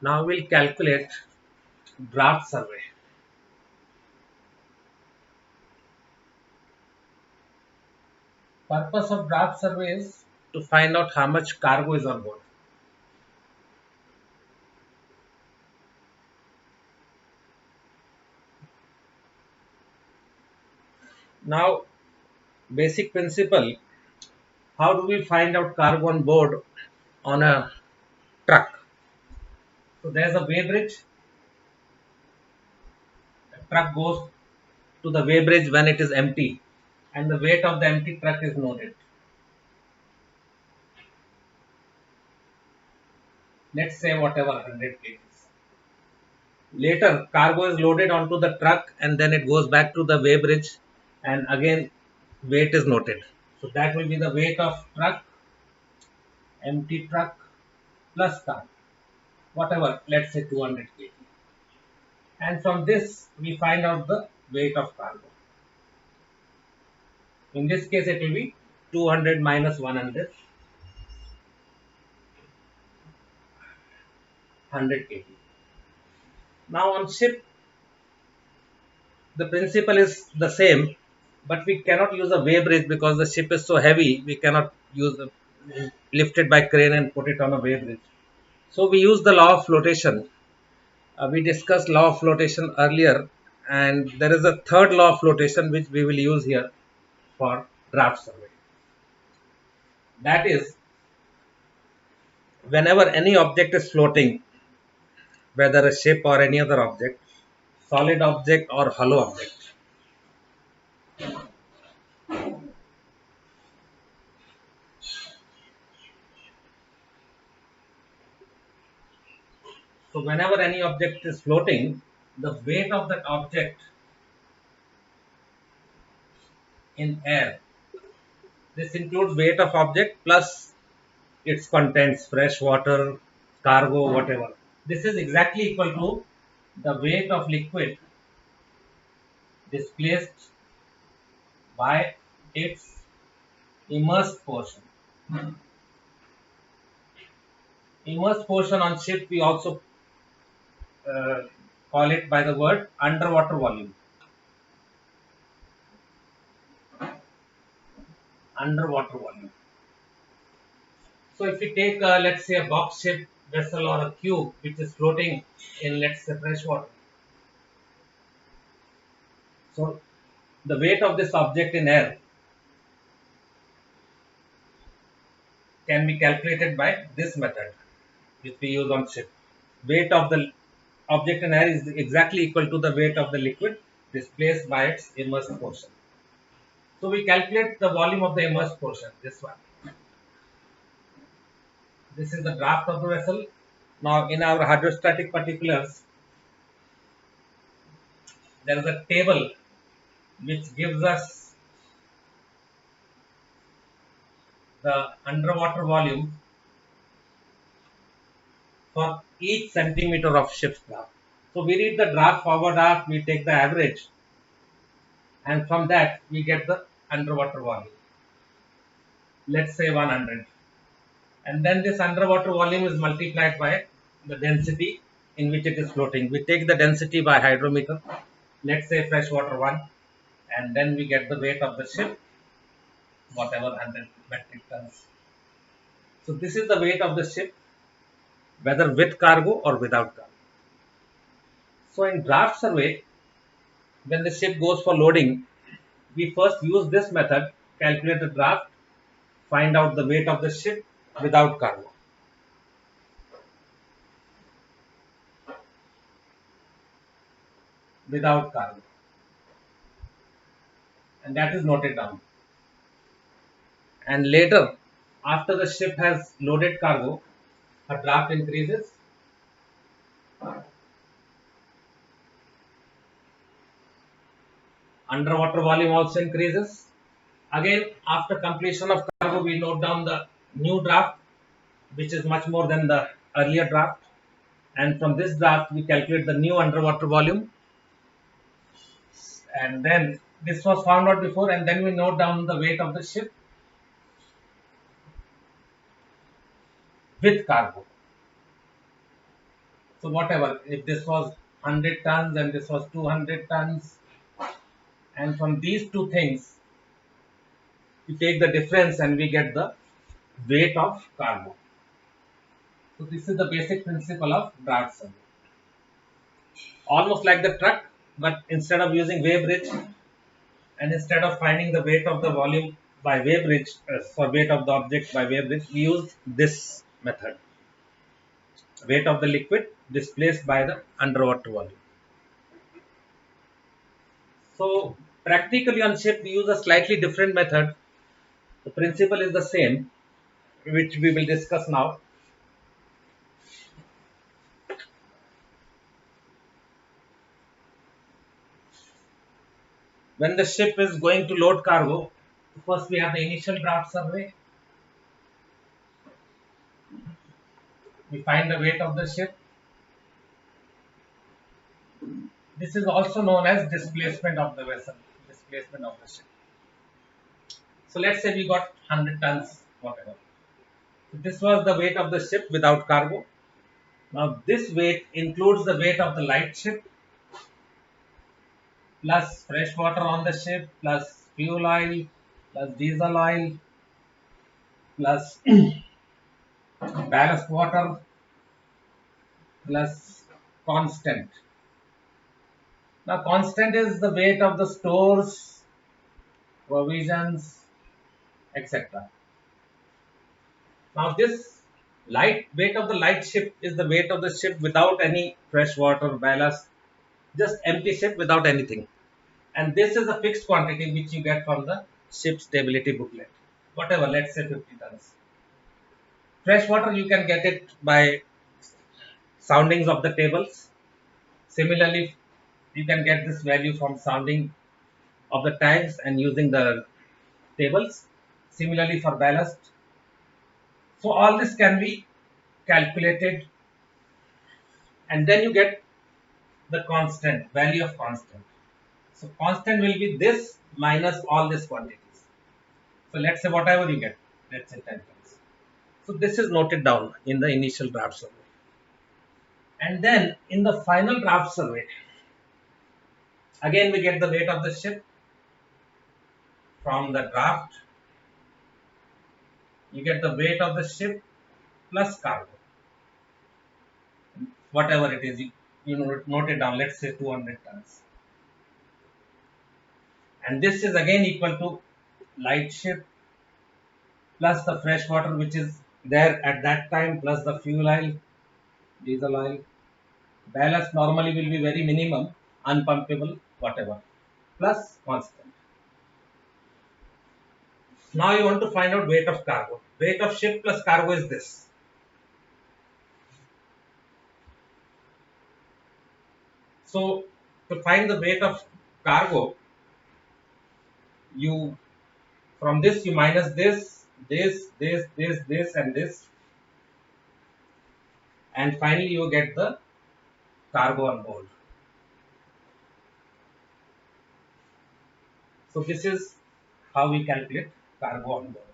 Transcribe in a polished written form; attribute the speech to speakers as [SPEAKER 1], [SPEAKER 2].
[SPEAKER 1] Now we'll calculate draft survey. Purpose of draft survey is to find out how much cargo is on board. Now, basic principle, how do we find out cargo on board on a truck? So there's a weighbridge. A truck goes to the weighbridge when it is empty and the weight of the empty truck is noted. Let's say whatever 100 kgs. Later, cargo is loaded onto the truck and then it goes back to the weighbridge and again weight is noted. So that will be the weight of truck, empty truck plus cargo, whatever, let's say 200 kg. And from this we find out the weight of cargo. In this case it will be 200 minus 100, 100 kg. Now on ship the principle is the same, but we cannot use a weighbridge because the ship is so heavy. We cannot lift it by crane and put it on a weighbridge. So we use the law of flotation. We discussed law of flotation earlier, and there is a third law of flotation which we will use here for draft survey. That is, whenever any object is floating, whether a ship or any other object, solid object or hollow object, so whenever any object is floating, the weight of that object in air, this includes weight of object plus its contents, fresh water, cargo, whatever. This is exactly equal to the weight of liquid displaced by its immersed portion. Immersed portion on ship we also uh, call it by the word underwater volume. Underwater volume. So if we take let's say a box shaped vessel or a cube which is floating in let's say fresh water. So the weight of this object in air can be calculated by this method which we use on ship. Weight of the object in air is exactly equal to the weight of the liquid displaced by its immersed portion. So we calculate the volume of the immersed portion, this one. This is the draft of the vessel. Now in our hydrostatic particulars, there is a table which gives us the underwater volume for each centimeter of ship's draft. So we read the draft, forward draft, we take the average, and from that we get the underwater volume. Let's say 100. And then this underwater volume is multiplied by the density in which it is floating. We take the density by hydrometer, let's say freshwater 1, and then we get the weight of the ship, whatever 100 metric tons. So this is the weight of the ship, whether with cargo or without cargo. So in draft survey, when the ship goes for loading, we first use this method, calculate the draft, find out the weight of the ship without cargo. Without cargo. And that is noted down. And later, after the ship has loaded cargo, her draft increases. Underwater volume also increases. Again, after completion of cargo, we note down the new draft, which is much more than the earlier draft. And from this draft, we calculate the new underwater volume. And then this was found out before, and then we note down the weight of the ship with cargo. So whatever, if this was 100 tons and this was 200 tons, and from these two things, we take the difference and we get the weight of cargo. So this is the basic principle of draft survey. Almost like the truck, but instead of using weighbridge and instead of finding the weight of the volume by weighbridge, for weight of the object by weighbridge, we use this method. Weight of the liquid displaced by the underwater volume. So practically on ship we use a slightly different method. The principle is the same, which we will discuss now. When the ship is going to load cargo, first we have the initial draft survey. We find the weight of the ship. This is also known as displacement of the vessel, displacement of the ship. So let's say we got 100 tons, whatever. So this was the weight of the ship without cargo. Now this weight includes the weight of the light ship plus fresh water on the ship plus fuel oil plus diesel oil plus ballast water plus constant. Now constant is the weight of the stores, provisions, etc. Now this light weight of the light ship is the weight of the ship without any fresh water, ballast, just empty ship without anything. And this is a fixed quantity which you get from the ship stability booklet. Whatever, let's say 50 tons. Fresh water you can get it by soundings of the tables. Similarly, you can get this value from sounding of the tanks and using the tables. Similarly for ballast. So all this can be calculated and then you get the constant, value of constant. So constant will be this minus all these quantities. So let's say whatever you get, let's say 10 tons. So this is noted down in the initial draft survey. And then in the final draft survey, again we get the weight of the ship from the draft. You get the weight of the ship plus cargo. Whatever it is, you note it down, let's say 200 tons. And this is again equal to light ship plus the fresh water which is there at that time plus the fuel oil, diesel oil. Ballast normally will be very minimum, unpumpable, whatever, plus constant. Now you want to find out weight of cargo. Weight of ship plus cargo is this. So to find the weight of cargo, you from this you minus this, and this, and finally you get the cargo on board. So this is how we calculate cargo on board.